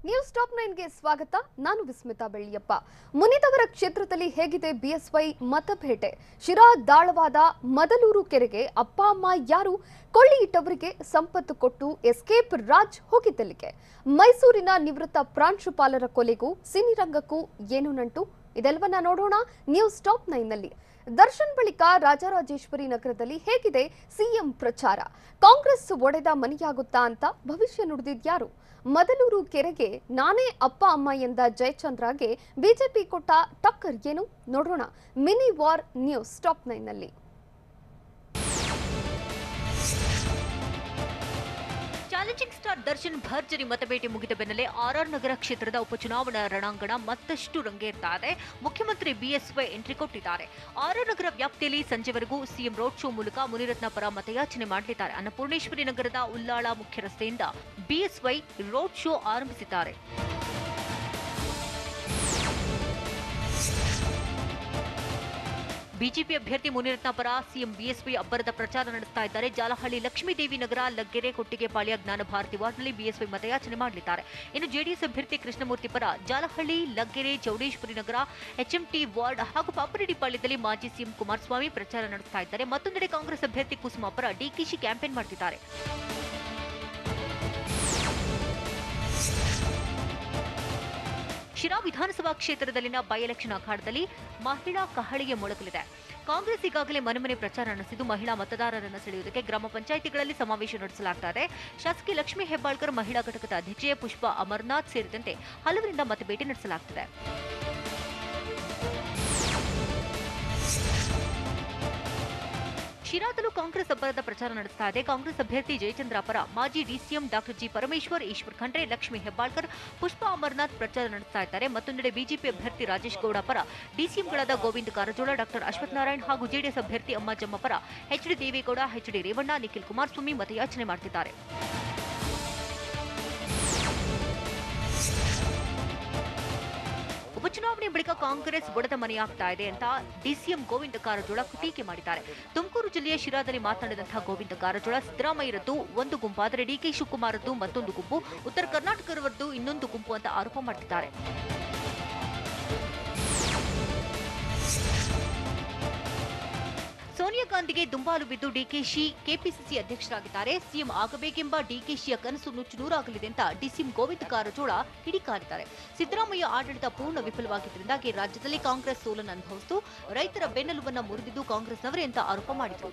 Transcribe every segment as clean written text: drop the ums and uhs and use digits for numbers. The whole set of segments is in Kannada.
ನ್ಯೂಸ್ ಟಾಪ್ 9ಗೆ ಸ್ವಾಗತ. ನಾನು ವಿಸ್ಮಿತಾ ಬೆಳ್ಳಿಯಪ್ಪ. ಮುನಿದವರ ಕ್ಷೇತ್ರದಲ್ಲಿ ಹೇಗಿದೆ ಬಿಎಸ್ವೈ ಮತಬೇಟೆ? ಶಿರಾ ದಾಳವಾದ ಮದಲೂರು ಕೆರೆಗೆ ಅಪ್ಪ ಅಮ್ಮ ಯಾರು? ಕೊಳ್ಳಿ ಇಟ್ಟವರಿಗೆ ಸಂಪತ್ತು ಕೊಟ್ಟು ಎಸ್ಕೇಪ್ ರಾಜ್ ಹೋಗಿದ್ದಲ್ಲಿಗೆ. ಮೈಸೂರಿನ ನಿವೃತ್ತ ಪ್ರಾಂಶುಪಾಲರ ಕೊಲೆಗೂ ಸಿನಿರಂಗಕ್ಕೂ ಏನು ನಂಟು? ಇದೆಲ್ಲವನ್ನ ನೋಡೋಣ ನ್ಯೂಸ್ ಟಾಪ್ 9ನಲ್ಲಿ. ದರ್ಶನ್ ಬಳಿಕ ರಾಜರಾಜೇಶ್ವರಿ ನಗರದಲ್ಲಿ ಹೇಗಿದೆ ಸಿಎಂ ಪ್ರಚಾರ? ಕಾಂಗ್ರೆಸ್ ಒಡೆದ ಮನೆಯಾಗುತ್ತಾ ಅಂತ ಭವಿಷ್ಯ ನುಡಿದಿದ್ಯಾರು? ಮದಲೂರು ಕೆರೆಗೆ ನಾನೇ ಅಪ್ಪ ಅಮ್ಮ ಎಂದ ಜಯಚಂದ್ರಗೆ ಬಿಜೆಪಿ ಕೊಟ್ಟ ಟಕ್ಕರ್ ಏನು? ನೋಡೋಣ ಮಿನಿ ವಾರ್ ನ್ಯೂಸ್ ಟಾಪ್ 9ನಲ್ಲಿ. ಚಾಲೆಂಜಿಂಗ್ ಸ್ಟಾರ್ ದರ್ಶನ್ ಭರ್ಜರಿ ಮತಬೇಟೆ ಮುಗಿದ ಬೆನ್ನಲ್ಲೇ ಆರ್ಆರ್ ನಗರ ಕ್ಷೇತ್ರದ ಉಪಚುನಾವಣಾ ರಣಾಂಗಣ ಮತ್ತಷ್ಟು ರಂಗೇರ್ತಾ ಇದೆ. ಮುಖ್ಯಮಂತ್ರಿ ಬಿಎಸ್ವೈ ಎಂಟ್ರಿ ಕೊಟ್ಟಿದ್ದಾರೆ. ಆರ್ಆರ್ ನಗರ ವ್ಯಾಪ್ತಿಯಲ್ಲಿ ಸಂಜೆವರೆಗೂ ಸಿಎಂ ರೋಡ್ ಶೋ ಮೂಲಕ ಮುನಿರತ್ನ ಪರ ಮತಯಾಚನೆ ಮಾಡಲಿದ್ದಾರೆ. ಅನ್ನಪೂರ್ಣೇಶ್ವರಿ ನಗರದ ಉಲ್ಲಾಳ ಮುಖ್ಯ ರಸ್ತೆಯಿಂದ ಬಿಎಸ್ವೈ ರೋಡ್ ಶೋ ಆರಂಭಿಸಿದ್ದಾರೆ. ಬಿಜೆಪಿ ಅಭ್ಯರ್ಥಿ ಮುನಿರತ್ನ ಪರ ಸಿಎಂ ಬಿಎಸ್ವೈ ಅಬ್ಬರದ ಪ್ರಚಾರ ನಡೆಸ್ತಾ ಇದ್ದಾರೆ. ಜಾಲಹಳ್ಳಿ ಲಕ್ಷ್ಮೀದೇವಿ ನಗರ, ಲಗ್ಗೆರೆ, ಕೊಟ್ಟಿಗೆಪಾಳ್ಯ, ಜ್ಞಾನ ಭಾರತಿ ವಾರ್ಡ್ನಲ್ಲಿ ಬಿಎಸ್ವೈ ಮತಯಾಚನೆ ಮಾಡಲಿದ್ದಾರೆ. ಇನ್ನು ಜೆಡಿಎಸ್ ಅಭ್ಯರ್ಥಿ ಕೃಷ್ಣಮೂರ್ತಿ ಪರ ಜಾಲಹಳ್ಳಿ, ಲಗ್ಗೆರೆ, ಚೌಡೇಶ್ವರಿ ನಗರ, ಎಚ್ಎಂಟಿ ವಾರ್ಡ್ ಹಾಗೂ ಪಾಪರೆಡ್ಡಿಪಾಳ್ಯದಲ್ಲಿ ಮಾಜಿ ಸಿಎಂ ಕುಮಾರಸ್ವಾಮಿ ಪ್ರಚಾರ ನಡೆಸ್ತಾ ಇದ್ದಾರೆ. ಮತ್ತೊಂದೆಡೆ ಕಾಂಗ್ರೆಸ್ ಅಭ್ಯರ್ಥಿ ಕುಸುಮಾ ಪರ ಡಿಕೆಶಿ ಕ್ಯಾಂಪೇನ್ ಮಾಡ್ತಿದ್ದಾರೆ. ಶಿರಾ ವಿಧಾನಸಭಾ ಕ್ಷೇತ್ರದಲ್ಲಿನ ಬೈ ಎಲೆಕ್ಷನ್ ಅಖಾಡದಲ್ಲಿ ಮಹಿಳಾ ಕಹಳಿಗೆ ಮೊಳಗಲಿದೆ. ಕಾಂಗ್ರೆಸ್ ಈಗಾಗಲೇ ಮನೆ ಮನೆ ಪ್ರಚಾರ ನಡೆಸಿದ್ದು ಮಹಿಳಾ ಮತದಾರರನ್ನು ಸೆಳೆಯುವುದಕ್ಕೆ ಗ್ರಾಮ ಪಂಚಾಯಿತಿಗಳಲ್ಲಿ ಸಮಾವೇಶ ನಡೆಸಲಾಗ್ತಾ ಇದೆ. ಶಾಸಕಿ ಲಕ್ಷ್ಮೀ ಹೆಬ್ಬಾಳ್ಕರ್, ಮಹಿಳಾ ಘಟಕದ ಅಧ್ಯಕ್ಷೆ ಪುಷ್ಪಾ ಅಮರನಾಥ್ ಸೇರಿದಂತೆ ಹಲವರಿಂದ ಮತಬೇಟೆ ನಡೆಸಲಾಗುತ್ತಿದೆ. ಶಿರಾದಲ್ಲೂ ಕಾಂಗ್ರೆಸ್ ಅಬ್ಬರದ ಪ್ರಚಾರ ನಡೆಸ್ತಾ ಇದೆ. ಕಾಂಗ್ರೆಸ್ ಅಭ್ಯರ್ಥಿ ಜಯಚಂದ್ರ ಪರ ಮಾಜಿ DCM doctor G Parameshwar, Eshwar Khandre, Lakshmi Hebbalkar, Pushpa Amarnath ಪ್ರಚಾರ ನಡೆಸ್ತಾ ಇದ್ದಾರೆ. ಮತ್ತೊಂದೆಡೆ ಬಿಜೆಪಿ ಅಭ್ಯರ್ಥಿ ರಾಜೇಶ್ ಗೌಡ ಪರ ಡಿಸಿಎಂಗಳಾದ ಗೋವಿಂದ ಕಾರಜೋಳ, ಡಾಕ್ಟರ್ ಅಶ್ವಥ್ ನಾರಾಯಣ್ ಹಾಗೂ ಜೆಡಿಎಸ್ ಅಭ್ಯರ್ಥಿ ಅಮ್ಮಾಜಮ್ಮ ಪರ ಎಚ್ಡಿ ದೇವೇಗೌಡ, ಎಚ್ಡಿ ರೇವಣ್ಣ, ನಿಖಿಲ್ ಕುಮಾರಸ್ವಾಮಿ ಮತಯಾಚನೆ ಮಾಡುತ್ತಿದ್ದಾರೆ. ಉಪಚುನಾವಣೆ ಬಳಿಕ ಕಾಂಗ್ರೆಸ್ ಒಡೆದ ಮನೆಯಾಗ್ತಾ ಇದೆ ಅಂತ ಡಿಸಿಎಂ ಗೋವಿಂದ ಕಾರಜೋಳ ಟೀಕೆ ಮಾಡಿದ್ದಾರೆ. ತುಮಕೂರು ಜಿಲ್ಲೆಯ ಶಿರಾದಲ್ಲಿ ಮಾತನಾಡಿದಂತಹ ಗೋವಿಂದ ಕಾರಜೋಳ, ಸಿದ್ದರಾಮಯ್ಯರದ್ದು ಒಂದು ಗುಂಪಾದರೆ ಡಿಕೆ ಶಿವಕುಮಾರದ್ದು ಮತ್ತೊಂದು ಗುಂಪು, ಉತ್ತರ ಕರ್ನಾಟಕದವರದ್ದು ಇನ್ನೊಂದು ಗುಂಪು ಅಂತ ಆರೋಪ ಮಾಡಿದ್ದಾರೆ. ಸೋನಿಯಾ ಗಾಂಧಿಗೆ ದುಂಬಾಲು ಬಿದ್ದು ಡಿಕೆಶಿ ಕೆಪಿಸಿಸಿ ಅಧ್ಯಕ್ಷರಾಗಿದ್ದಾರೆ. ಸಿಎಂ ಆಗಬೇಕೆಂಬ ಡಿಕೆಶಿಯ ಕನಸು ನುಚ್ಚುನೂರಾಗಲಿದೆ ಅಂತ ಡಿಸಿಎಂ ಗೋವಿಂದ ಕಾರಜೋಳ ಕಿಡಿಕಾರಿದ್ದಾರೆ. ಸಿದ್ದರಾಮಯ್ಯ ಆಡಳಿತ ಪೂರ್ಣ ವಿಫಲವಾಗಿದ್ದರಿಂದಾಗಿ ರಾಜ್ಯದಲ್ಲಿ ಕಾಂಗ್ರೆಸ್ ಸೋಲನ್ನು ಅನುಭವಿಸಿತು. ರೈತರ ಬೆನ್ನೆಲುಬನ್ನು ಮುರಿದಿದ್ದು ಕಾಂಗ್ರೆಸ್ನವರೇ ಅಂತ ಆರೋಪ ಮಾಡಿದರು.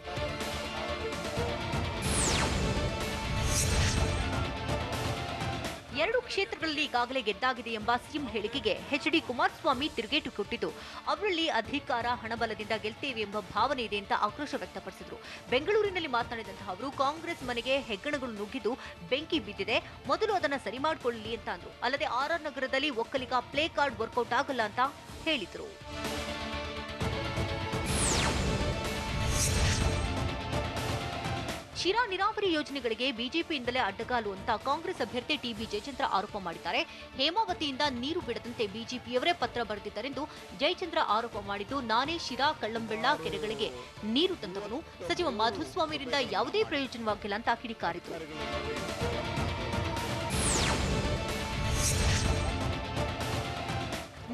ಎರಡು ಕ್ಷೇತ್ರಗಳಲ್ಲಿ ಈಗಾಗಲೇ ಗೆದ್ದಾಗಿದೆ ಎಂಬ ಸಿಎಂ ಹೇಳಿಕೆಗೆ ಎಚ್ಡಿ ಕುಮಾರಸ್ವಾಮಿ ತಿರುಗೇಟು ಕೊಟ್ಟಿದ್ದು, ಅವರಲ್ಲಿ ಅಧಿಕಾರ, ಹಣಬಲದಿಂದ ಗೆಲ್ತೇವೆ ಎಂಬ ಭಾವನೆ ಇದೆ ಅಂತ ಆಕ್ರೋಶ ವ್ಯಕ್ತಪಡಿಸಿದರು. ಬೆಂಗಳೂರಿನಲ್ಲಿ ಮಾತನಾಡಿದಂತಹ ಅವರು, ಕಾಂಗ್ರೆಸ್ ಮನೆಗೆ ಹೆಗ್ಗಣಗಳು ನುಗ್ಗಿದ್ದು ಬೆಂಕಿ ಬಿದ್ದಿದೆ, ಮೊದಲು ಅದನ್ನು ಸರಿ ಮಾಡಿಕೊಳ್ಳಲಿ ಅಂತ ಅಂದ್ರು. ಅಲ್ಲದೆ ಆರ್ಆರ್ ನಗರದಲ್ಲಿ ಒಕ್ಕಲಿಗ ಪ್ಲೇ ಕಾರ್ಡ್ ವರ್ಕೌಟ್ ಆಗಲ್ಲ ಅಂತ ಹೇಳಿದರು. ಶಿರಾ ನೀರಾವರಿ ಯೋಜನೆಗಳಿಗೆ ಬಿಜೆಪಿಯಿಂದಲೇ ಅಡ್ಡಗಾಲು ಅಂತ ಕಾಂಗ್ರೆಸ್ ಅಭ್ಯರ್ಥಿ ಟಿಬಿ ಜಯಚಂದ್ರ ಆರೋಪ ಮಾಡಿದ್ದಾರೆ. ಹೇಮಾವತಿಯಿಂದ ನೀರು ಬಿಡದಂತೆ ಬಿಜೆಪಿಯವರೇ ಪತ್ರ ಬರೆದಿದ್ದಾರೆಂದು ಜಯಚಂದ್ರ ಆರೋಪ ಮಾಡಿದ್ದು, ನಾನೇ ಶಿರಾ, ಕಳ್ಳಂಬೆಳ್ಳ ಕೆರೆಗಳಿಗೆ ನೀರು ತಂದವನು, ಸಚಿವ ಮಾಧುಸ್ವಾಮಿಯವರಿಂದ ಯಾವುದೇ ಪ್ರಯೋಜನವಾಗಿಲ್ಲ ಅಂತ ಕಿಡಿಕಾರಿದರು.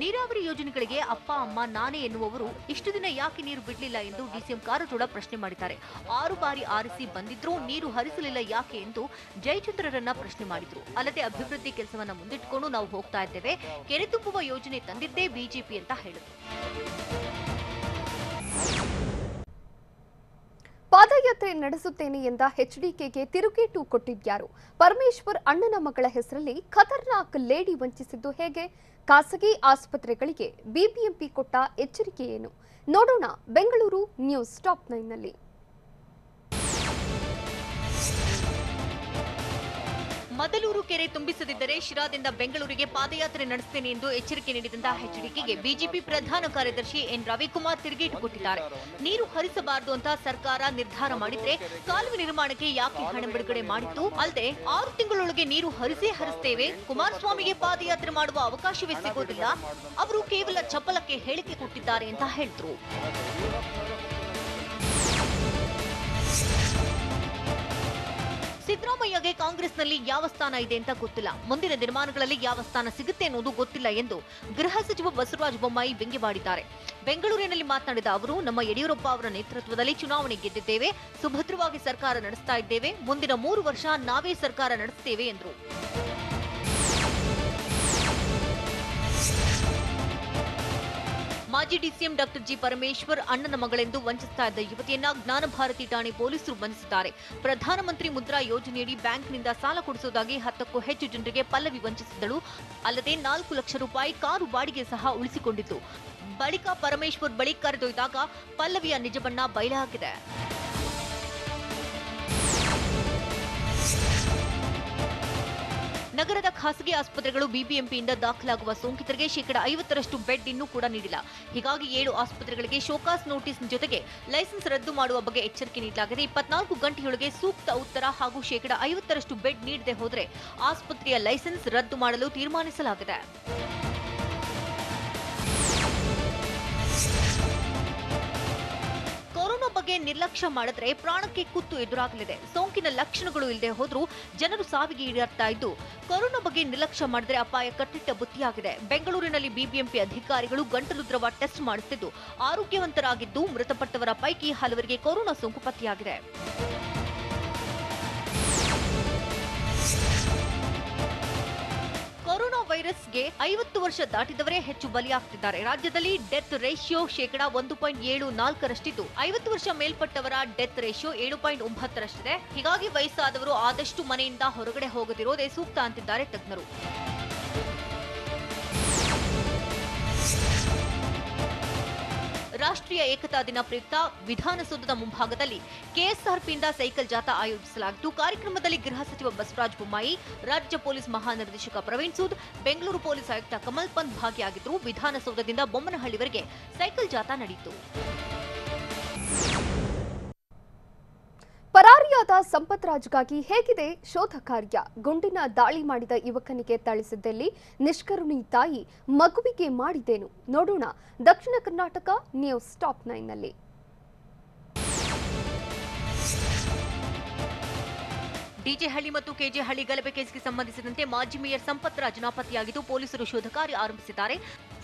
ನೀರಾವರಿ ಯೋಜನೆಗಳಿಗೆ ಅಪ್ಪ ಅಮ್ಮ ನಾನೇ ಎನ್ನುವವರು ಇಷ್ಟು ದಿನ ಯಾಕೆ ನೀರು ಬಿಡಲಿಲ್ಲ ಎಂದು ಡಿಸಿಎಂ ಕಾರಜೋಳ ಪ್ರಶ್ನೆ ಮಾಡಿದ್ದಾರೆ. 6 ಬಾರಿ ಆರಿಸಿ ಬಂದಿದ್ರೂ ನೀರು ಹರಿಸಲಿಲ್ಲ ಯಾಕೆ ಎಂದು ಜಯಚಂದ್ರರನ್ನ ಪ್ರಶ್ನೆ ಮಾಡಿದ್ರು. ಅಲ್ಲದೆ ಅಭಿವೃದ್ಧಿ ಕೆಲಸವನ್ನ ಮುಂದಿಟ್ಟುಕೊಂಡು ನಾವು ಹೋಗ್ತಾ ಇದ್ದೇವೆ, ಕೆರೆ ತುಂಬುವ ಯೋಜನೆ ತಂದಿದ್ದೇ ಬಿಜೆಪಿ ಅಂತ ಹೇಳಿದ್ರು. ಪಾದಯಾತ್ರೆ ನಡೆಸುತ್ತೇನೆ ಎಂದ ಎಚ್ಡಿಕೆಗೆ ತಿರುಗೇಟು ಕೊಟ್ಟಿದ್ಯಾರು? ಪರಮೇಶ್ವರ್ ಅಣ್ಣನ ಮಗಳ ಹೆಸರಲ್ಲಿ ಖತರ್ನಾಕ್ ಲೇಡಿ ವಂಚಿಸಿದ್ದು ಹೇಗೆ? ಖಾಸಗಿ ಆಸ್ಪತ್ರೆಗಳಿಗೆ ಬಿಬಿಎಂಪಿ ಕೊಟ್ಟ ಎಚ್ಚರಿಕೆ ಏನು? ನೋಡೋಣ ಬೆಂಗಳೂರು ನ್ಯೂಸ್ ಟಾಪ್ 9ನಲ್ಲಿ. ಮದಲೂರು ಕೆರೆ ತುಂಬಿಸದಿದ್ದರೆ ಶಿರಾದಿಂದ ಬೆಂಗಳೂರಿಗೆ ಪಾದಯಾತ್ರೆ ನಡೆಸುತ್ತೇನೆ ಎಂದು ಎಚ್ಚರಿಕೆ ನೀಡಿದಂತಹ ಎಚ್ಡಿಕೆಗೆ ಬಿಜೆಪಿ ಪ್ರಧಾನ ಕಾರ್ಯದರ್ಶಿ ಎನ್ ರವಿಕುಮಾರ್ ತಿರುಗೇಟು ಕೊಟ್ಟಿದ್ದಾರೆ. ನೀರು ಹರಿಸಬಾರದು ಅಂತ ಸರ್ಕಾರ ನಿರ್ಧಾರ ಮಾಡಿದ್ರೆ ಕಾಲುವೆ ನಿರ್ಮಾಣಕ್ಕೆ ಯಾಕೆ ಹಣ ಬಿಡುಗಡೆ ಮಾಡಿತ್ತು? ಅಲ್ಲದೆ 6 ತಿಂಗಳೊಳಗೆ ನೀರು ಹರಿಸ್ತೇವೆ, ಕುಮಾರಸ್ವಾಮಿಗೆ ಪಾದಯಾತ್ರೆ ಮಾಡುವ ಅವಕಾಶವೇ ಸಿಗೋದಿಲ್ಲ, ಅವರು ಕೇವಲ ಚಪ್ಪಲಕ್ಕೆ ಹೇಳಿಕೆ ಕೊಟ್ಟಿದ್ದಾರೆ ಅಂತ ಹೇಳಿದ್ರು. ಸಿದ್ದರಾಮಯ್ಯ ಸಿದ್ದರಾಮಯ್ಯಗೆ ಕಾಂಗ್ರೆಸ್ನಲ್ಲಿ ಯಾವ ಸ್ಥಾನ ಇದೆ ಅಂತ ಗೊತ್ತಿಲ್ಲ, ಮುಂದಿನ ದಿನಮಾನಗಳಲ್ಲಿ ಯಾವ ಸ್ಥಾನ ಸಿಗುತ್ತೆ ಅನ್ನೋದು ಗೊತ್ತಿಲ್ಲ ಎಂದು ಗೃಹ ಸಚಿವ ಬಸವರಾಜ ಬೊಮ್ಮಾಯಿ ವ್ಯಂಗ್ಯವಾಡಿದ್ದಾರೆ. ಬೆಂಗಳೂರಿನಲ್ಲಿ ಮಾತನಾಡಿದ ಅವರು, ನಮ್ಮ ಯಡಿಯೂರಪ್ಪ ಅವರ ನೇತೃತ್ವದಲ್ಲಿ ಚುನಾವಣೆ ಗೆದ್ದಿದ್ದೇವೆ, ಸುಭದ್ರವಾಗಿ ಸರ್ಕಾರ ನಡೆಸ್ತಾ ಇದ್ದೇವೆ, ಮುಂದಿನ 3 ವರ್ಷ ನಾವೇ ಸರ್ಕಾರ ನಡೆಸುತ್ತೇವೆ ಎಂದರು. ಮಾಜಿ ಡಿಸಿಎಂ ಡಾಕ್ಟರ್ ಜಿ ಪರಮೇಶ್ವರ್ ಅಣ್ಣನ ಮಗಳೆಂದು ವಂಚಿಸ್ತಾ ಇದ್ದ ಯುವತಿಯನ್ನ ಜ್ಞಾನ ಭಾರತಿ ಠಾಣೆ ಪೊಲೀಸರು ಬಂಧಿಸಿದ್ದಾರೆ. ಪ್ರಧಾನಮಂತ್ರಿ ಮುದ್ರಾ ಯೋಜನೆಯಡಿ ಬ್ಯಾಂಕ್ನಿಂದ ಸಾಲ ಕೊಡಿಸುವುದಾಗಿ 10ಕ್ಕೂ ಹೆಚ್ಚು ಜನರಿಗೆ ಪಲ್ಲವಿ ವಂಚಿಸಿದ್ದಳು. ಅಲ್ಲದೆ 4 ಲಕ್ಷ ರೂಪಾಯಿ ಕಾರು ಬಾಡಿಗೆ ಸಹ ಉಳಿಸಿಕೊಂಡಿತ್ತು. ಬಳಿಕ ಪರಮೇಶ್ವರ್ ಬಳಿ ಕರೆದೊಯ್ದಾಗ ಪಲ್ಲವಿಯ ನಿಜ ಬಣ್ಣ ಬಯಲಾಗಿದೆ. ನಗರದ ಖಾಸಗಿ ಆಸ್ಪತ್ರೆಗಳು ಬಿಬಿಎಂಪಿಯಿಂದ ದಾಖಲಾಗುವ ಸೋಂಕಿತರಿಗೆ ಶೇಕಡ 50ರಷ್ಟು ಬೆಡ್ ಇನ್ನೂ ಕೂಡ ನೀಡಿಲ್ಲ. ಹೀಗಾಗಿ 7 ಆಸ್ಪತ್ರೆಗಳಿಗೆ ಶೋಕಾಸ್ ನೋಟಿಸ್ ಜೊತೆಗೆ ಲೈಸೆನ್ಸ್ ರದ್ದು ಮಾಡುವ ಬಗ್ಗೆ ಎಚ್ಚರಿಕೆ ನೀಡಲಾಗಿದೆ. 24 ಗಂಟೆಯೊಳಗೆ ಸೂಕ್ತ ಉತ್ತರ ಹಾಗೂ ಶೇಕಡ 50ರಷ್ಟು ಬೆಡ್ ನೀಡದೆ ಹೋದರೆ ಆಸ್ಪತ್ರೆಯ ಲೈಸೆನ್ಸ್ ರದ್ದು ಮಾಡಲು ತೀರ್ಮಾನಿಸಲಾಗಿದೆ. ಕೊರೋನಾ ಬಗ್ಗೆ ನಿರ್ಲಕ್ಷ್ಯ ಮಾಡಿದ್ರೆ ಪ್ರಾಣಕ್ಕೆ ಕುತ್ತು ಎದುರಾಗಲಿದೆ. ಸೋಂಕಿನ ಲಕ್ಷಣಗಳು ಇಲ್ಲದೆ ಹೋದ್ರೂ ಜನರು ಸಾವಿಗೆ ಈಡಾಗ್ತಾ ಇದ್ದು, ಕೊರೋನಾ ಬಗ್ಗೆ ನಿರ್ಲಕ್ಷ್ಯ ಮಾಡಿದ್ರೆ ಅಪಾಯ ಕಟ್ಟಿಟ್ಟ ಬುತ್ತಿಯಾಗಿದೆ. ಬೆಂಗಳೂರಿನಲ್ಲಿ ಬಿಬಿಎಂಪಿ ಅಧಿಕಾರಿಗಳು ಗಂಟಲು ದ್ರವ ಟೆಸ್ಟ್ ಮಾಡುತ್ತಿದ್ದು ಆರೋಗ್ಯವಂತರಾಗಿದ್ದು, ಮೃತಪಟ್ಟವರ ಪೈಕಿ ಹಲವರಿಗೆ ಕೊರೋನಾ ಸೋಂಕು ಪತ್ತೆಯಾಗಿದೆ. ಕೊರೋನಾ ವೈರಸ್ಗೆ 50 ವರ್ಷ ದಾಟಿದವರೇ ಹೆಚ್ಚು ಬಲಿಯಾಗ್ತಿದ್ದಾರೆ. ರಾಜ್ಯದಲ್ಲಿ ಡೆತ್ ರೇಷಿಯೋ ಶೇಕಡ 1.74ರಷ್ಟಿದ್ದು, 50 ವರ್ಷ ಮೇಲ್ಪಟ್ಟವರ ಡೆತ್ ರೇಷಿಯೋ 7.9ರಷ್ಟಿದೆ. ಹೀಗಾಗಿ ವಯಸ್ಸಾದವರು ಆದಷ್ಟು ಮನೆಯಿಂದ ಹೊರಗಡೆ ಹೋಗದಿರೋದೇ ಸೂಕ್ತ ಅಂತಿದ್ದಾರೆ ತಜ್ಞರು. ರಾಷ್ಟ್ರೀಯ ಏಕತಾ ದಿನ ಪ್ರಯುಕ್ತ ವಿಧಾನಸೌಧದ ಮುಂಭಾಗದಲ್ಲಿ ಕೆಎಸ್ಆರ್ಪಿಯಿಂದ ಸೈಕಲ್ ಜಾಥಾ ಆಯೋಜಿಸಲಾಗಿತ್ತು. ಕಾರ್ಯಕ್ರಮದಲ್ಲಿ ಗೃಹ ಸಚಿವ ಬಸವರಾಜ ಬೊಮ್ಮಾಯಿ, ರಾಜ್ಯ ಪೊಲೀಸ್ ಮಹಾನಿರ್ದೇಶಕ ಪ್ರವೀಣ್ ಸೂದ್, ಬೆಂಗಳೂರು ಪೊಲೀಸ್ ಆಯುಕ್ತ ಕಮಲ್ ಪಂತ್ ಭಾಗಿಯಾಗಿದ್ದರು. ವಿಧಾನಸೌಧದಿಂದ ಬೊಮ್ಮನಹಳ್ಳಿವರೆಗೆ ಸೈಕಲ್ ಜಾಥಾ ನಡೆಯಿತು. ಪರಾರಿಯಾದ ಸಂಪತ್ ರಾಜ್ಗಾಗಿ ಹೇಗಿದೆ ಶೋಧ ಕಾರ್ಯ? ಗುಂಡಿನ ದಾಳಿ ಮಾಡಿದ ಯುವಕನಿಗೆ ಥಳಿಸಿದ್ದಲ್ಲಿ ನಿಷ್ಕರುಣಿ ತಾಯಿ ಮಗುವಿಗೆ ಮಾಡಿದೇನು? ನೋಡೋಣ ದಕ್ಷಿಣ ಕರ್ನಾಟಕ ನ್ಯೂಸ್ ಟಾಪ್ 9ನಲ್ಲಿ. ಡಿಜೆಹಳ್ಳಿ ಮತ್ತು ಕೆಜೆಹಳ್ಳಿ ಗಲಭೆ ಕೇಸ್ಗೆ ಸಂಬಂಧಿಸಿದಂತೆ ಮಾಜಿ ಮೇಯರ್ ಸಂಪತ್ ರಾಜ್ ನಾಪತ್ತೆಯಾಗಿದ್ದು, ಪೊಲೀಸರು ಶೋಧ ಕಾರ್ಯ ಆರಂಭಿಸಿದ್ದಾರೆ.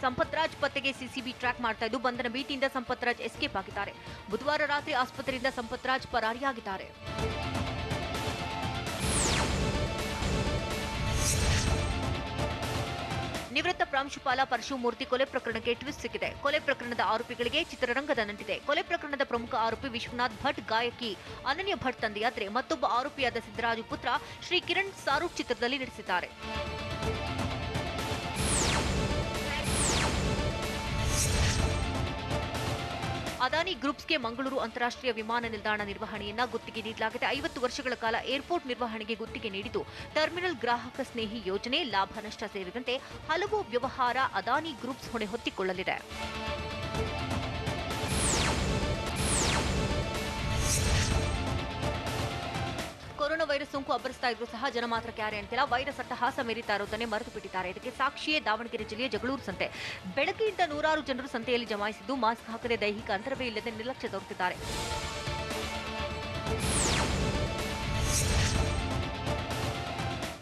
ಸಂಪತ್ ರಾಜ್ ಪತ್ತೆಗೆ ಸಿಸಿಬಿ ಟ್ರ್ಯಾಕ್ ಮಾಡ್ತಾ ಇದ್ದು, ಬಂಧನ ಭೀತಿಯಿಂದ ಸಂಪತ್ ರಾಜ್ ಎಸ್ಕೇಪ್ ಆಗಿದ್ದಾರೆ. ಬುಧವಾರ ರಾತ್ರಿ ಆಸ್ಪತ್ರೆಯಿಂದ ಸಂಪತ್ ರಾಜ್ ಪರಾರಿಯಾಗಿದ್ದಾರೆ. ನಿವೃತ್ತ ಪ್ರಾಂಶುಪಾಲ ಪರಶುಮೂರ್ತಿ ಕೊಲೆ ಪ್ರಕರಣಕ್ಕೆ ಟ್ವಿಸ್ಟ್ ಸಿಕ್ಕಿದೆ. ಕೊಲೆ ಪ್ರಕರಣದ ಆರೋಪಿಗಳಿಗೆ ಚಿತ್ರರಂಗದ ನಂಟಿದೆ. ಕೊಲೆ ಪ್ರಕರಣದ ಪ್ರಮುಖ ಆರೋಪಿ ವಿಶ್ವನಾಥ್ ಭಟ್, ಗಾಯಕಿ ಅನನ್ಯ ಭಟ್ ತಂದೆಯಾದರೆ ಮತ್ತೊಬ್ಬ ಆರೋಪಿಯಾದ ಸಿದ್ದರಾಜು ಪುತ್ರ ಶ್ರೀ ಕಿರಣ್ ಸಾರೂಕ್ ಚಿತ್ರದಲ್ಲಿ ನಟಿಸಿದ್ದಾರೆ. ಅದಾನಿ ಗ್ರೂಪ್ಸ್ಗೆ ಮಂಗಳೂರು ಅಂತಾರಾಷ್ಟ್ರೀಯ ವಿಮಾನ ನಿಲ್ದಾಣ ನಿರ್ವಹಣೆಯನ್ನ ಗುತ್ತಿಗೆ ನೀಡಲಾಗಿದೆ. 50 ವರ್ಷಗಳ ಕಾಲ ಏರ್ಪೋರ್ಟ್ ನಿರ್ವಹಣೆಗೆ ಗುತ್ತಿಗೆ ನೀಡಿದ್ದು, ಟರ್ಮಿನಲ್ ಗ್ರಾಹಕ ಸ್ನೇಹಿ ಯೋಜನೆ, ಲಾಭ ನಷ್ಟ ಸೇರಿದಂತೆ ಹಲವು ವ್ಯವಹಾರ ಅದಾನಿ ಗ್ರೂಪ್ಸ್ ಹೊಣೆ ಹೊತ್ತಿಕೊಳ್ಳಲಿದೆ. ಕೊರೋನಾ ವೈರಸ್ ಸೋಂಕು ಅಬ್ಬರಿಸ್ತಾ ಇದ್ರೂ ಸಹ ಜನ ಮಾತ್ರ ಕ್ಯಾರೆ ಅಂತಿಲ್ಲ. ವೈರಸ್ ಅಟ್ಟಹಾಸ ಮೆರೀತಾ ಇರೋದನ್ನೇ ಮರೆತು ಬಿಟ್ಟಿದ್ದಾರೆ. ಇದಕ್ಕೆ ಸಾಕ್ಷಿಯೇ ದಾವಣಗೆರೆ ಜಿಲ್ಲೆಯ ಜಗಳೂರು ಸಂತೆ. ಬೆಳಗ್ಗೆಯಿಂದ ನೂರಾರು ಜನರು ಸಂತೆಯಲ್ಲಿ ಜಮಾಯಿಸಿದ್ದು, ಮಾಸ್ಕ್ ಹಾಕದೆ ದೈಹಿಕ ಅಂತರವೇ ಇಲ್ಲದೆ ನಿರ್ಲಕ್ಷ್ಯ ತೋರುತ್ತಿದ್ದಾರೆ.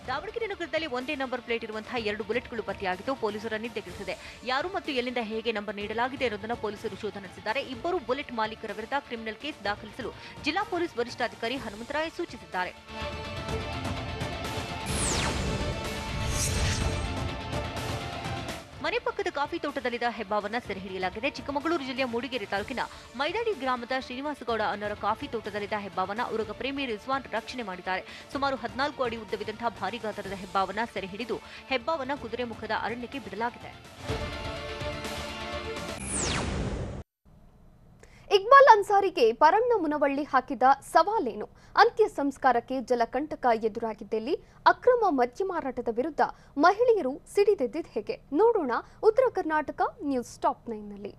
ದಾವಣಗೆರೆ ನಗರದಲ್ಲಿ ಒಂದೇ ನಂಬರ್ ಪ್ಲೇಟ್ ಇರುವಂತಹ 2 ಬುಲೆಟ್ಗಳು ಪತ್ತೆಯಾಗಿದ್ದು, ಪೊಲೀಸರ ನಿದ್ದೆಗೆಡಿಸಿದೆ. ಯಾರು ಮತ್ತು ಎಲ್ಲಿಂದ ಹೇಗೆ ನಂಬರ್ ನೀಡಲಾಗಿದೆ ಅನ್ನೋದನ್ನು ಪೊಲೀಸರು ಶೋಧ ನಡೆಸಿದ್ದಾರೆ. ಇಬ್ಬರು ಬುಲೆಟ್ ಮಾಲೀಕರ ವಿರುದ್ಧ ಕ್ರಿಮಿನಲ್ ಕೇಸ್ ದಾಖಲಿಸಲು ಜಿಲ್ಲಾ ಪೊಲೀಸ್ ವರಿಷ್ಠಾಧಿಕಾರಿ ಹನುಮಂತರಾಯ ಸೂಚಿಸಿದ್ದಾರೆ. ಮನೆ ಪಕ್ಕದ ಕಾಫಿ ತೋಟದಲ್ಲಿದ್ದ ಹೆಬ್ಬಾವನ್ನ ಸೆರೆ ಹಿಡಿಯಲಾಗಿದೆ. ಚಿಕ್ಕಮಗಳೂರು ಜಿಲ್ಲೆಯ ಮೂಡಿಗೆರೆ ತಾಲೂಕಿನ ಮೈದಾಡಿ ಗ್ರಾಮದ ಶ್ರೀನಿವಾಸಗೌಡ ಅನ್ನೋರ ಕಾಫಿ ತೋಟದಲ್ಲಿದ್ದ ಹೆಬ್ಬಾವನ್ನ ಉರಗ ಪ್ರೇಮಿ ರಿಜ್ವಾನ್ ರಕ್ಷಣೆ ಮಾಡಿದ್ದಾರೆ. ಸುಮಾರು 14 ಅಡಿ ಉದ್ದವಿದ್ದಂತಹ ಭಾರೀ ಗಾತ್ರದ ಹೆಬ್ಬಾವನ್ನ ಸೆರೆ ಹಿಡಿದು ಹೆಬ್ಬಾವನ್ನ ಕುದುರೆಮುಖದ ಅರಣ್ಯಕ್ಕೆ ಬಿಡಲಾಗಿದೆ. ಇಕ್ಬಾಲ್ ಅನ್ಸಾರಿಗೆ ಪರಣ್ಣ ಮುನವಳ್ಳಿ ಹಾಕಿದ ಸವಾಲೇನು? ಅಂತ್ಯ ಸಂಸ್ಕಾರಕ್ಕೆ ಜಲಕಂಟಕ ಎದುರಾಗಿದ್ದಲ್ಲಿ ಅಕ್ರಮ ಮದ್ಯ ಮಾರಾಟದ ವಿರುದ್ಧ ಮಹಿಳೆಯರು ಸಿಡಿದೆದ್ದಿದ್ದು ಹೇಗೆ? ನೋಡೋಣ ಉತ್ತರ ಕರ್ನಾಟಕ ನ್ಯೂಸ್ ಟಾಪ್ 9ನಲ್ಲಿ.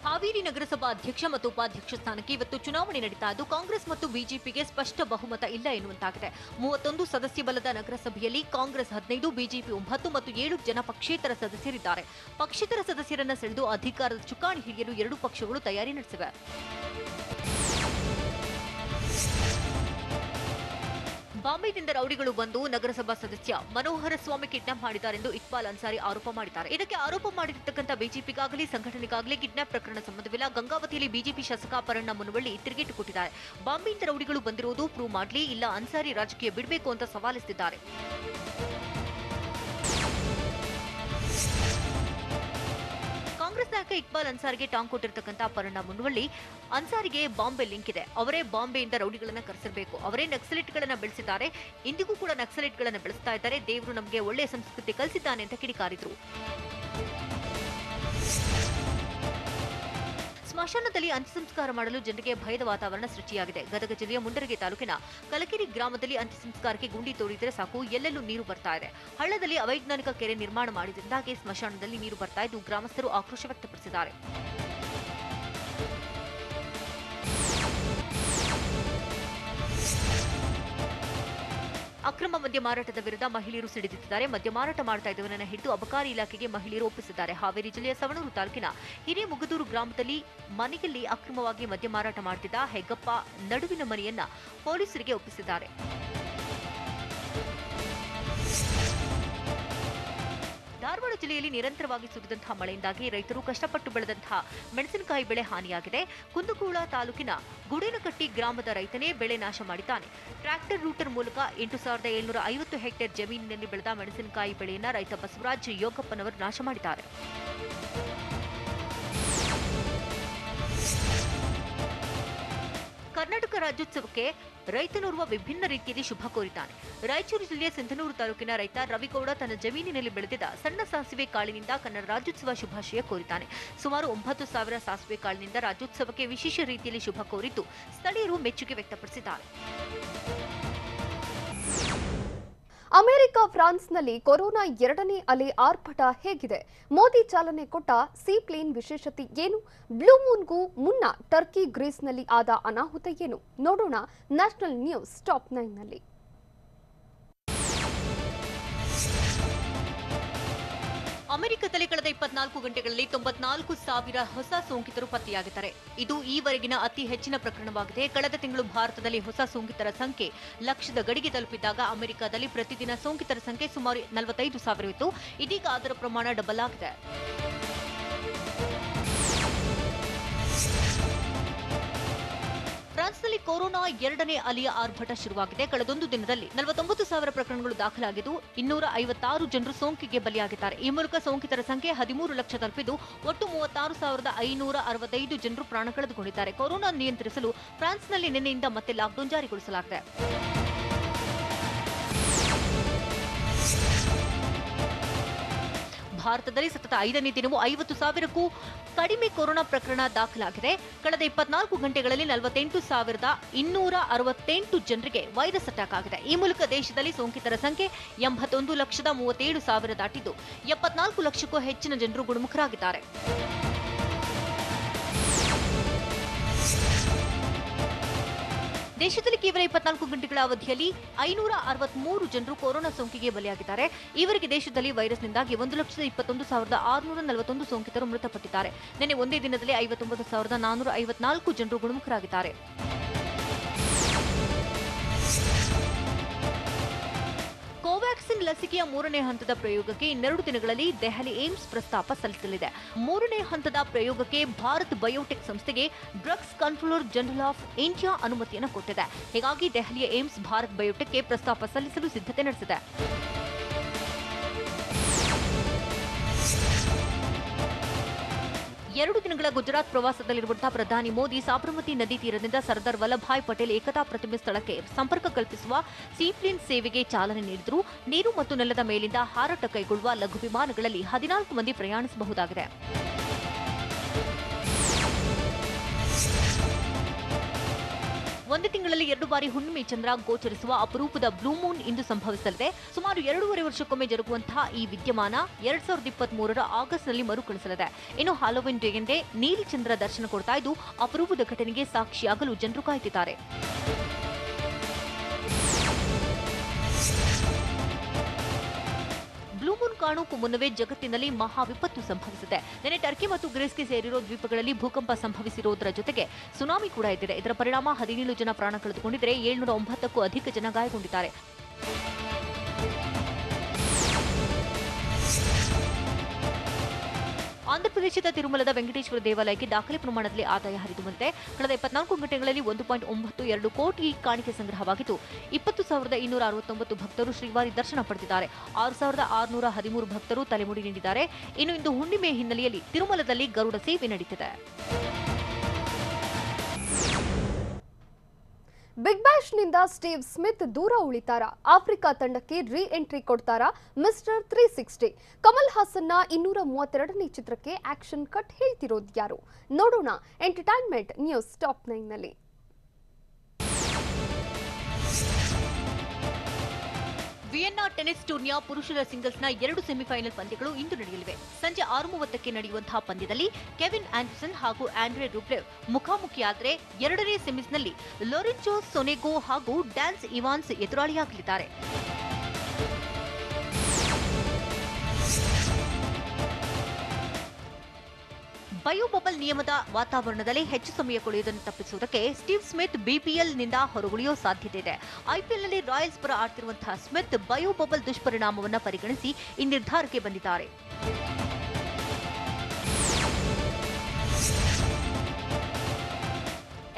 ಹಾವೇರಿ ನಗರಸಭಾ ಅಧ್ಯಕ್ಷ ಮತ್ತು ಉಪಾಧ್ಯಕ್ಷ ಸ್ಥಾನಕ್ಕೆ ಇವತ್ತು ಚುನಾವಣೆ ನಡೀತಾ ಇದ್ದು, ಕಾಂಗ್ರೆಸ್ ಮತ್ತು ಬಿಜೆಪಿಗೆ ಸ್ಪಷ್ಟ ಬಹುಮತ ಇಲ್ಲ ಎನ್ನುವಂತಾಗಿದೆ. 31 ಸದಸ್ಯ ಬಲದ ನಗರಸಭೆಯಲ್ಲಿ ಕಾಂಗ್ರೆಸ್ 15, ಬಿಜೆಪಿ 9 ಮತ್ತು 7 ಜನ ಪಕ್ಷೇತರ ಸದಸ್ಯರಿದ್ದಾರೆ. ಪಕ್ಷೇತರ ಸದಸ್ಯರನ್ನ ಸೆಳೆದು ಅಧಿಕಾರದ ಚುಕ್ಕಾಣಿ ಹಿಡಿಯಲು 2 ಪಕ್ಷಗಳು ತಯಾರಿ ನಡೆಸಿವೆ. ಬಾಂಬೆದಿಂದ ರೌಡಿಗಳು ಬಂದು ನಗರಸಭಾ ಸದಸ್ಯ ಮನೋಹರ ಸ್ವಾಮಿ ಕಿಡ್ನಾಪ್ ಮಾಡಿದ್ದಾರೆಂದು ಇಕ್ಬಾಲ್ ಅನ್ಸಾರಿ ಆರೋಪ ಮಾಡಿದ್ದಾರೆ. ಇದಕ್ಕೆ ಆರೋಪ ಮಾಡಿರ್ತಕ್ಕಂಥ ಬಿಜೆಪಿಗಾಗಲಿ ಸಂಘಟನೆಗಾಗಲಿ ಕಿಡ್ನಾಪ್ ಪ್ರಕರಣ ಸಂಬಂಧವಿಲ್ಲ. ಗಂಗಾವತಿಯಲ್ಲಿ ಬಿಜೆಪಿ ಶಾಸಕ ಪರಣ್ಣ ಮುನವಳ್ಳಿ ತಿರುಗೇಟು ಕೊಟ್ಟಿದ್ದಾರೆ. ಬಾಂಬೆಯಿಂದ ರೌಡಿಗಳು ಬಂದಿರುವುದು ಪ್ರೂವ್ ಮಾಡಲಿ, ಇಲ್ಲ ಅನ್ಸಾರಿ ರಾಜಕೀಯ ಬಿಡಬೇಕು ಅಂತ ಸವಾಲಿಸಿದ್ದಾರೆ. ಕಾಂಗ್ರೆಸ್ ನಾಯಕ ಇಕ್ಬಾಲ್ ಅನ್ಸಾರಿಗೆ ಟಾಂಗ್ ಕೊಟ್ಟಿರ್ತಕ್ಕಂಥ ಪರಣ್ಣ ಮುನವಳ್ಳಿ, ಅನ್ಸಾರಿಗೆ ಬಾಂಬೆ ಲಿಂಕ್ ಇದೆ, ಅವರೇ ಬಾಂಬೆಯಿಂದ ರೌಡಿಗಳನ್ನ ಕರೆಸಿರಬೇಕು, ಅವರೇ ನಕ್ಸಲೈಟ್ಗಳನ್ನ ಬೆಳೆಸಿದ್ದಾರೆ, ಇಂದಿಗೂ ಕೂಡ ನಕ್ಸಲೈಟ್ಗಳನ್ನ ಬೆಳೆಸ್ತಾ ಇದ್ದಾರೆ, ದೇವರು ನಮಗೆ ಒಳ್ಳೆಯ ಸಂಸ್ಕೃತಿ ಕಲಿಸಿದ್ದಾನೆ ಅಂತ ಕಿಡಿಕಾರಿದ್ರು. ಸ್ಮಶಾನದಲ್ಲಿ ಅಂತ್ಯಸಂಸ್ಕಾರ ಮಾಡಲು ಜನರಿಗೆ ಭಯದ ವಾತಾವರಣ ಸೃಷ್ಟಿಯಾಗಿದೆ. ಗದಗ ಜಿಲ್ಲೆಯ ಮುಂಡರಗಿ ತಾಲೂಕಿನ ಕಲಕೆರೆ ಗ್ರಾಮದಲ್ಲಿ ಅಂತ್ಯಸಂಸ್ಕಾರಕ್ಕೆ ಗುಂಡಿ ತೋಡಿದರೆ ಸಾಕು, ಎಲ್ಲೆಲ್ಲೂ ನೀರು ಬರ್ತಾ ಇದೆ. ಹಳ್ಳದಲ್ಲಿ ಅವೈಜ್ಞಾನಿಕ ಕೆರೆ ನಿರ್ಮಾಣ ಮಾಡಿದ್ರಿಂದಾಗಿ ಸ್ಮಶಾನದಲ್ಲಿ ನೀರು ಬರ್ತಾ ಇದ್ದು ಗ್ರಾಮಸ್ಥರು ಆಕ್ರೋಶ ವ್ಯಕ್ತಪಡಿಸಿದ್ದಾರೆ. ಅಕ್ರಮ ಮದ್ಯ ಮಾರಾಟದ ವಿರುದ್ಧ ಮಹಿಳೆಯರು ಸಿಡಿದಿದ್ದಾರೆ. ಮದ್ಯ ಮಾರಾಟ ಮಾಡ್ತಾ ಇದ್ದವರನ್ನ ಹಿಡಿದು ಅಬಕಾರಿ ಇಲಾಖೆಗೆ ಮಹಿಳೆಯರು ಒಪ್ಪಿಸಿದ್ದಾರೆ. ಹಾವೇರಿ ಜಿಲ್ಲೆಯ ಸವಣೂರು ತಾಲೂಕಿನ ಹಿರೇಮುಗದೂರು ಗ್ರಾಮದಲ್ಲಿ ಮನೆಯಲ್ಲಿ ಅಕ್ರಮವಾಗಿ ಮದ್ಯ ಮಾರಾಟ ಮಾಡುತ್ತಿದ್ದ ಹೆಗ್ಗಪ್ಪ ನಡುವಿನ ಮನೆಯನ್ನ ಪೊಲೀಸರಿಗೆ ಒಪ್ಪಿಸಿದ್ದಾರೆ. ಧಾರವಾಡ ಜಿಲ್ಲೆಯಲ್ಲಿ ನಿರಂತರವಾಗಿ ಸುರಿದಂತಹ ಮಳೆಯಿಂದಾಗಿ ರೈತರು ಕಷ್ಟಪಟ್ಟು ಬೆಳೆದಂತಹ ಮೆಣಸಿನಕಾಯಿ ಬೆಳೆ ಹಾನಿಯಾಗಿದೆ. ಕುಂದಗೋಳ ತಾಲೂಕಿನ ಗುಡೇನಕಟ್ಟಿ ಗ್ರಾಮದ ರೈತನೇ ಬೆಳೆ ನಾಶ ಮಾಡಿದ್ದಾನೆ. ಟ್ರ್ಯಾಕ್ಟರ್ ರೂಟರ್ ಮೂಲಕ 8750 ಹೆಕ್ಟೇರ್ ಜಮೀನಿನಲ್ಲಿ ಬೆಳೆದ ಮೆಣಸಿನಕಾಯಿ ಬೆಳೆಯನ್ನ ರೈತ ಬಸವರಾಜ್ ಯೋಗಪ್ಪನವರು ನಾಶ ಮಾಡಿದ್ದಾರೆ. ಕರ್ನಾಟಕ ರಾಜ್ಯೋತ್ಸವಕ್ಕೆ ರೈತನೋರ್ವ ವಿಭಿನ್ನ ರೀತಿಯಲ್ಲಿ ಶುಭ ಕೋರಿದ್ದಾನೆ. ರಾಯಚೂರು ಜಿಲ್ಲೆಯ ಸಿಂಧನೂರು ತಾಲೂಕಿನ ರೈತ ರವಿಗೌಡ ತನ್ನ ಜಮೀನಿನಲ್ಲಿ ಬೆಳೆದಿದ್ದ ಸಣ್ಣ ಸಾಸಿವೆ ಕಾಳಿನಿಂದ ಕನ್ನಡ ರಾಜ್ಯೋತ್ಸವ ಶುಭಾಶಯ ಕೋರಿದ್ದಾನೆ. ಸುಮಾರು 9,000 ಸಾಸಿವೆ ಕಾಳಿನಿಂದ ರಾಜ್ಯೋತ್ಸವಕ್ಕೆ ವಿಶೇಷ ರೀತಿಯಲ್ಲಿ ಶುಭ ಕೋರಿದ್ದು ಸ್ಥಳೀಯರು ಮೆಚ್ಚುಗೆ ವ್ಯಕ್ತಪಡಿಸಿದ್ದಾರೆ. ಅಮೆರಿಕ ಫ್ರಾನ್ಸ್ನಲ್ಲಿ ಕೊರೋನಾ 2ನೇ ಅಲೆ ಆರ್ಭಟ ಹೇಗಿದೆ? ಮೋದಿ ಚಾಲನೆ ಕೊಟ್ಟ ಸೀ ಪ್ಲೇನ್ ವಿಶೇಷತೆ ಏನು? ಬ್ಲೂ ಮೂನ್ಗೂ ಮುನ್ನ ಟರ್ಕಿ ಗ್ರೀಸ್ನಲ್ಲಿ ಆದ ಅನಾಹುತ ಏನು? ನೋಡೋಣ ನ್ಯಾಷನಲ್ ನ್ಯೂಸ್ ಟಾಪ್ 9ನಲ್ಲಿ. ಅಮೆರಿಕದಲ್ಲಿ ಕಳೆದ 24 ಗಂಟೆಗಳಲ್ಲಿ 94,000 ಹೊಸ ಸೋಂಕಿತರು ಪತ್ತೆಯಾಗಿದ್ದಾರೆ. ಇದು ಈವರೆಗಿನ ಅತಿ ಹೆಚ್ಚಿನ ಪ್ರಕರಣವಾಗಿದೆ. ಕಳೆದ ತಿಂಗಳು ಭಾರತದಲ್ಲಿ ಹೊಸ ಸೋಂಕಿತರ ಸಂಖ್ಯೆ ಲಕ್ಷದ ಗಡಿಗೆ ತಲುಪಿದ್ದಾಗ ಅಮೆರಿಕದಲ್ಲಿ ಪ್ರತಿದಿನ ಸೋಂಕಿತರ ಸಂಖ್ಯೆ ಸುಮಾರು 45,000 ಇತ್ತು. ಇದೀಗ ಅದರ ಪ್ರಮಾಣ ಡಬಲ್ ಆಗಿದೆ. ಫ್ರಾನ್ಸ್ನಲ್ಲಿ ಕೊರೋನಾ 2ನೇ ಅಲೆಯ ಆರ್ಭಟ ಶುರುವಾಗಿದೆ. ಕಳೆದೊಂದು ದಿನದಲ್ಲಿ 49,000 ಪ್ರಕರಣಗಳು ದಾಖಲಾಗಿದ್ದು 256 ಜನರು ಸೋಂಕಿಗೆ ಬಲಿಯಾಗಿದ್ದಾರೆ. ಈ ಮೂಲಕ ಸೋಂಕಿತರ ಸಂಖ್ಯೆ 13 ಲಕ್ಷ ತಲುಪಿದ್ದು ಒಟ್ಟು 36,565 ಜನರು ಪ್ರಾಣ ಕಳೆದುಕೊಂಡಿದ್ದಾರೆ. ಕೊರೋನಾ ನಿಯಂತ್ರಿಸಲು ಫ್ರಾನ್ಸ್ನಲ್ಲಿ ನಿನ್ನೆಯಿಂದ ಮತ್ತೆ ಲಾಕ್ಡೌನ್ ಜಾರಿಗೊಳಿಸಲಾಗಿದೆ. ಭಾರತದಲ್ಲಿ ಸತತ 5ನೇ ದಿನವೂ 50,000ಕ್ಕೂ ಕಡಿಮೆ ಕೊರೋನಾ ಪ್ರಕರಣ ದಾಖಲಾಗಿದೆ. ಕಳೆದ 24 ಗಂಟೆಗಳಲ್ಲಿ 48,268 ಜನರಿಗೆ ವೈರಸ್ ಅಟ್ಯಾಕ್ ಆಗಿದೆ. ಈ ಮೂಲಕ ದೇಶದಲ್ಲಿ ಸೋಂಕಿತರ ಸಂಖ್ಯೆ 81,37,000 ದಾಟಿದ್ದು 74 ಲಕ್ಷಕ್ಕೂ ಹೆಚ್ಚಿನ ಜನರು ಗುಣಮುಖರಾಗಿದ್ದಾರೆ. ದೇಶದಲ್ಲಿ ಕೇವಲ 24 ಗಂಟೆಗಳ ಅವಧಿಯಲ್ಲಿ 563 ಜನರು ಕೊರೋನಾ ಸೋಂಕಿಗೆ ಬಲಿಯಾಗಿದ್ದಾರೆ. ಈವರೆಗೆ ದೇಶದಲ್ಲಿ ವೈರಸ್ನಿಂದಾಗಿ 1,21,641 ಸೋಂಕಿತರು ಮೃತಪಟ್ಟಿದ್ದಾರೆ. ನಿನ್ನೆ ಒಂದೇ ದಿನದಲ್ಲಿ 59,454 ಜನರು ಗುಣಮುಖರಾಗಿದ್ದಾರೆ. ಕೋವ್ಯಾಕ್ಸಿನ್ ಲಸಿಕೆಯ 3ನೇ ಹಂತದ ಪ್ರಯೋಗಕ್ಕೆ 2 ದಿನಗಳಲ್ಲಿ ದೆಹಲಿ ಏಮ್ಸ್ ಪ್ರಸ್ತಾಪ ಸಲ್ಲಿಸಲಿದೆ. 3ನೇ ಹಂತದ ಪ್ರಯೋಗಕ್ಕೆ ಭಾರತ್ ಬಯೋಟೆಕ್ ಸಂಸ್ಥೆಗೆ drugs controller general of India ಅನುಮತಿಯನ್ನು ಕೊಟ್ಟಿದೆ. ಹೀಗಾಗಿ ದೆಹಲಿಯ ಏಮ್ಸ್ ಭಾರತ್ ಬಯೋಟೆಕ್ಗೆ ಪ್ರಸ್ತಾಪ ಸಲ್ಲಿಸಲು ಸಿದ್ಧತೆ ನಡೆಸಿದೆ. 2 ದಿನಗಳ ಗುಜರಾತ್ ಪ್ರವಾಸದಲ್ಲಿರುವಂತಹ ಪ್ರಧಾನಿ ಮೋದಿ ಸಾಬರಮತಿ ನದಿ ತೀರದಿಂದ ಸರ್ದಾರ್ ವಲ್ಲಭಭಾಯ್ ಪಟೇಲ್ ಏಕತಾ ಪ್ರತಿಮೆ ಸ್ಥಳಕ್ಕೆ ಸಂಪರ್ಕ ಕಲ್ಪಿಸುವ ಸೀಪ್ಲೇನ್ ಸೇವೆಗೆ ಚಾಲನೆ ನೀಡಿದರು. ನೀರು ಮತ್ತು ನೆಲದ ಮೇಲಿಂದ ಹಾರಾಟ ಕೈಗೊಳ್ಳುವ ಲಘು ವಿಮಾನಗಳಲ್ಲಿ 14 ಮಂದಿ ಪ್ರಯಾಣಿಸಬಹುದಾಗಿದೆ. ಒಂದೇ ತಿಂಗಳಲ್ಲಿ 2 ಬಾರಿ ಹುಣ್ಣಿಮೆ ಚಂದ್ರ ಗೋಚರಿಸುವ ಅಪರೂಪದ ಬ್ಲೂ ಮೂನ್ ಇಂದು ಸಂಭವಿಸಲಿದೆ. ಸುಮಾರು 2.5 ವರ್ಷಕ್ಕೊಮ್ಮೆ ಜರುಗುವಂತಹ ಈ ವಿದ್ಯಮಾನ 2023ರ ಆಗಸ್ಟ್ನಲ್ಲಿ ಮರುಕಳಿಸಲಿದೆ. ಇನ್ನು ಹಾಲೋವಿನ್ ಡೇಯಂದೇ ನೀಲಿ ಚಂದ್ರ ದರ್ಶನ ಕೊಡ್ತಾ ಇದ್ದು ಅಪರೂಪದ ಘಟನೆಗೆ ಸಾಕ್ಷಿಯಾಗಲು ಜನರು ಕಾಯ್ತಿದ್ದಾರೆ. ಬ್ಲೂ ಮೂನ್ ಕಾಣೋಕು ಮುನ್ನವೇ ಜಗತ್ತಿನಲ್ಲಿ ಮಹಾ ವಿಪತ್ತು ಸಂಭವಿಸಿದೆ. ನಿನ್ನೆ ಟರ್ಕಿ ಮತ್ತು ಗ್ರೀಸ್ಗೆ ಸೇರಿರೋ ದ್ವೀಪಗಳಲ್ಲಿ ಭೂಕಂಪ ಸಂಭವಿಸಿರುವುದರ ಜೊತೆಗೆ ಸುನಾಮಿ ಕೂಡ ಇದ್ದಿದೆ. ಇದರ ಪರಿಣಾಮ 17 ಜನ ಪ್ರಾಣ ಕಳೆದುಕೊಂಡಿದ್ದರೆ 709ಕ್ಕೂ ಅಧಿಕ ಜನ ಗಾಯಗೊಂಡಿದ್ದಾರೆ. ಆಂಧ್ರಪ್ರದೇಶದ ತಿರುಮಲದ ವೆಂಕಟೇಶ್ವರ ದೇವಾಲಯಕ್ಕೆ ದಾಖಲೆ ಪ್ರಮಾಣದಲ್ಲಿ ಆದಾಯ ಹರಿದು ಬಂದಿದೆ. ಕಳೆದ 24 ಗಂಟೆಗಳಲ್ಲಿ 1.92 ಕೋಟಿ ಕಾಣಿಕೆ ಸಂಗ್ರಹವಾಗಿದ್ದು 20,269 ಭಕ್ತರು ಶ್ರೀವಾರಿ ದರ್ಶನ ಪಡೆದಿದ್ದಾರೆ. 6,613 ಭಕ್ತರು ತಲೆಮುಡಿ ನೀಡಿದ್ದಾರೆ. ಇನ್ನು ಇಂದು ಹುಣ್ಣಿಮೆ ಹಿನ್ನೆಲೆಯಲ್ಲಿ ತಿರುಮಲದಲ್ಲಿ ಗರುಡ ಸೇವೆ ನಡೆಯುತ್ತಿದೆ. ಬಿಗ್ ಬ್ಯಾಶ್ನಿಂದ ಸ್ಟೀವ್ ಸ್ಮಿತ್ ದೂರ ಉಳಿತಾರಾ? ಆಫ್ರಿಕಾ ತಂಡಕ್ಕೆ ರೀ ಎಂಟ್ರಿ ಕೊಡ್ತಾರಾ ಮಿಸ್ಟರ್ 360? ಕಮಲ್ ಹಾಸನ್ನ 232ನೇ ಚಿತ್ರಕ್ಕೆ ಆಕ್ಷನ್ ಕಟ್ ಹೇಳ್ತಿರೋದು ಯಾರು? ನೋಡೋಣ ಎಂಟರ್ಟೈನ್ಮೆಂಟ್ ನ್ಯೂಸ್ ಟಾಪ್ 9ನಲ್ಲಿ. ವಿಯೆನ್ನಾ ಟೆನಿಸ್ ಟೂರ್ನಿಯ ಪುರುಷರ ಸಿಂಗಲ್ಸ್ನ 2 ಸೆಮಿಫೈನಲ್ ಪಂದ್ಯಗಳು ಇಂದು ನಡೆಯಲಿವೆ. ಸಂಜೆ 6:30ಕ್ಕೆ ನಡೆಯುವಂತಹ ಪಂದ್ಯದಲ್ಲಿ ಕೆವಿನ್ ಆಂಡರ್ಸನ್ ಹಾಗೂ ಆಂಡ್ರೆ ರೂಬ್ಲೆವ್ ಮುಖಾಮುಖಿಯಾದರೆ 2ನೇ ಸೆಮೀಸ್ನಲ್ಲಿ ಲೊರೆಂಜೊ ಸೊನೆಗೋ ಹಾಗೂ ಡ್ಯಾನ್ಸ್ ಇವಾನ್ಸ್ ಎದುರಾಳಿಯಾಗಲಿದ್ದಾರೆ. ಬಯೋಬಬಲ್ ನಿಯಮದ ವಾತಾವರಣದಲ್ಲಿ ಹೆಚ್ಚು ಸಮಯ ಕಳೆಯುವುದನ್ನು ತಪ್ಪಿಸುವುದಕ್ಕೆ ಸ್ಟೀವ್ ಸ್ಮಿತ್ ಬಿಪಿಎಲ್ನಿಂದ ಹೊರಗುಳಿಯೋ ಸಾಧ್ಯತೆ ಇದೆ. ಐಪಿಎಲ್ನಲ್ಲಿ ರಾಯಲ್ಸ್ ಪರ ಆಡ್ತಿರುವಂತಹ ಸ್ಮಿತ್ ಬಯೋಬಬಲ್ ದುಷ್ಪರಿಣಾಮವನ್ನು ಪರಿಗಣಿಸಿ ಈ ನಿರ್ಧಾರಕ್ಕೆ ಬಂದಿದ್ದಾರೆ.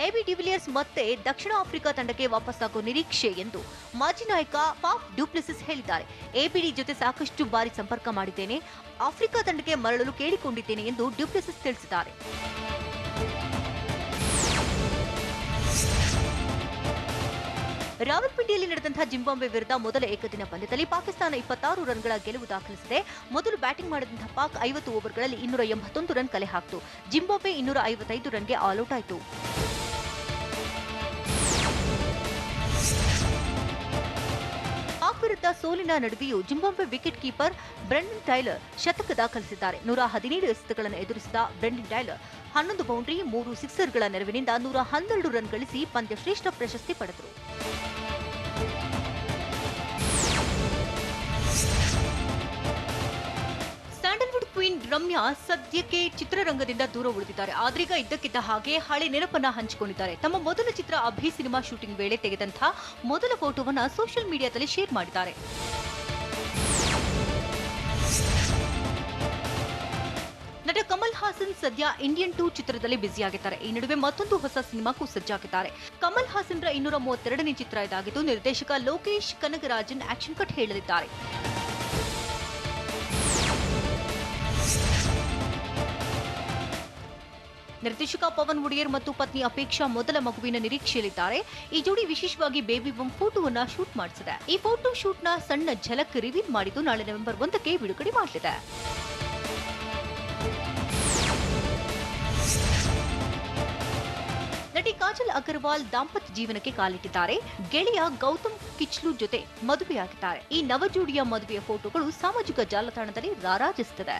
ಎಬಿ ಡಿವಿಲಿಯರ್ಸ್ ಮತ್ತೆ ದಕ್ಷಿಣ ಆಫ್ರಿಕಾ ತಂಡಕ್ಕೆ ವಾಪಸ್ಸಾಗೋ ನಿರೀಕ್ಷೆ ಎಂದು ಮಾಜಿ ನಾಯಕ ಫಾಫ್ ಡ್ಯುಪ್ಲೆಸಿಸ್ ಹೇಳಿದ್ದಾರೆ. ಎಬಿಡಿ ಜೊತೆ ಸಾಕಷ್ಟು ಬಾರಿ ಸಂಪರ್ಕ ಮಾಡಿದ್ದೇನೆ, ಆಫ್ರಿಕಾ ತಂಡಕ್ಕೆ ಮರಳಲು ಕೇಳಿಕೊಂಡಿದ್ದೇನೆ ಎಂದು ಡ್ಯುಪ್ಲೆಸಿಸ್ ತಿಳಿಸಿದ್ದಾರೆ. ರಾವಲ್ಪಿಂಡಿಯಲ್ಲಿ ನಡೆದಂತಹ ಜಿಂಬಾಬ್ವೆ ವಿರುದ್ಧ ಮೊದಲ ಏಕದಿನ ಪಂದ್ಯದಲ್ಲಿ ಪಾಕಿಸ್ತಾನ 26 ರನ್ಗಳ ಗೆಲುವು ದಾಖಲಿಸಿದೆ. ಮೊದಲು ಬ್ಯಾಟಿಂಗ್ ಮಾಡಿದಂತಹ ಪಾಕ್ 50 ಓವರ್ಗಳಲ್ಲಿ 281 ರನ್ ಕಲೆ ಹಾಕಿತು. ಜಿಂಬಾಬ್ವೆ 255 ರನ್ಗೆ ಆಲ್ಔಟ್ ಆಯಿತು. ಪಾಕ್ ವಿರುದ್ಧ ಸೋಲಿನ ನಡುವೆಯೂ Zimbabwe wicket keeper Brendan tailor ಶತಕ ದಾಖಲಿಸಿದ್ದಾರೆ. 117 ಎಸೆತಗಳನ್ನು ಎದುರಿಸಿದ ಬ್ರೆಂಡನ್ ಟೈಲರ್ 11 ಬೌಂಡ್ರಿ 3 ಸಿಕ್ಸರ್ಗಳ ನೆರವಿನಿಂದ 112 ರನ್ ಗಳಿಸಿ ಪಂದ್ಯ ಶ್ರೇಷ್ಠ ಪ್ರಶಸ್ತಿ ಪಡೆದರು. ಸ್ಯಾಂಡಲ್ವುಡ್ ಕ್ವೀನ್ ರಮ್ಯಾ ಸದ್ಯಕ್ಕೆ ಚಿತ್ರರಂಗದಿಂದ ದೂರ ಉಳಿದಿದ್ದಾರೆ. ಆದ್ರೀಗ ಇದ್ದಕ್ಕಿದ್ದ ಹಾಗೆ ಹಳೆ ನೆನಪನ್ನ ಹಂಚಿಕೊಂಡಿದ್ದಾರೆ. ತಮ್ಮ ಮೊದಲ ಚಿತ್ರ ಅಭಿ ಸಿನಿಮಾ ಶೂಟಿಂಗ್ ವೇಳೆ ತೆಗೆದಂತಹ ಮೊದಲ ಫೋಟೋವನ್ನ ಸೋಷಿಯಲ್ ಮೀಡಿಯಾದಲ್ಲಿ ಶೇರ್ ಮಾಡಿದ್ದಾರೆ. ನಟ ಕಮಲ್ ಹಾಸನ್ ಸದ್ಯ ಇಂಡಿಯನ್ 2 ಚಿತ್ರದಲ್ಲಿ ಬ್ಯುಸಿಯಾಗಿದ್ದಾರೆ. ಈ ನಡುವೆ ಮತ್ತೊಂದು ಹೊಸ ಸಿನಿಮಾಕ್ಕೂ ಸಜ್ಜಾಗಿದ್ದಾರೆ. ಕಮಲ್ ಹಾಸನ್ರ 232ನೇ ಚಿತ್ರ ಇದಾಗಿದ್ದು ನಿರ್ದೇಶಕ ಲೋಕೇಶ್ ಕನಗರಾಜನ್ ಆಕ್ಷನ್ ಕಟ್ ಹೇಳಲಿದ್ದಾರೆ. ನಿರ್ದೇಶಕ ಪವನ್ ಒಡೆಯರ್ ಮತ್ತು ಪತ್ನಿ ಅಪೇಕ್ಷಾ ಮೊದಲ ಮಗುವಿನ ನಿರೀಕ್ಷೆಯಲ್ಲಿದ್ದಾರೆ. ಈ ಜೋಡಿ ವಿಶೇಷವಾಗಿ ಬೇಬಿ ಬಂಪ್ ಫೋಟೋವನ್ನ ಶೂಟ್ ಮಾಡಿಸಿದೆ. ಈ ಫೋಟೋ ಶೂಟ್ನ ಸಣ್ಣ ಝಲಕ್ ರಿವೀಲ್ ಮಾಡಿದ್ದು ನಾಳೆ ನವೆಂಬರ್ 1ಕ್ಕೆ ಬಿಡುಗಡೆ ಮಾಡಲಿದೆ. ನಟಿ ಕಾಜಲ್ ಅಗರ್ವಾಲ್ ದಾಂಪತ್ಯ ಜೀವನಕ್ಕೆ ಕಾಲಿಟ್ಟಿದ್ದಾರೆ. ಗೆಳೆಯ ಗೌತಮ್ ಕಿಚ್ಲು ಜೊತೆ ಮದುವೆಯಾಗಿದ್ದಾರೆ. ಈ ನವ ಜೋಡಿಯ ಮದುವೆಯ ಫೋಟೋಗಳು ಸಾಮಾಜಿಕ ಜಾಲತಾಣದಲ್ಲಿ ರಾರಾಜಿಸುತ್ತಿದೆ.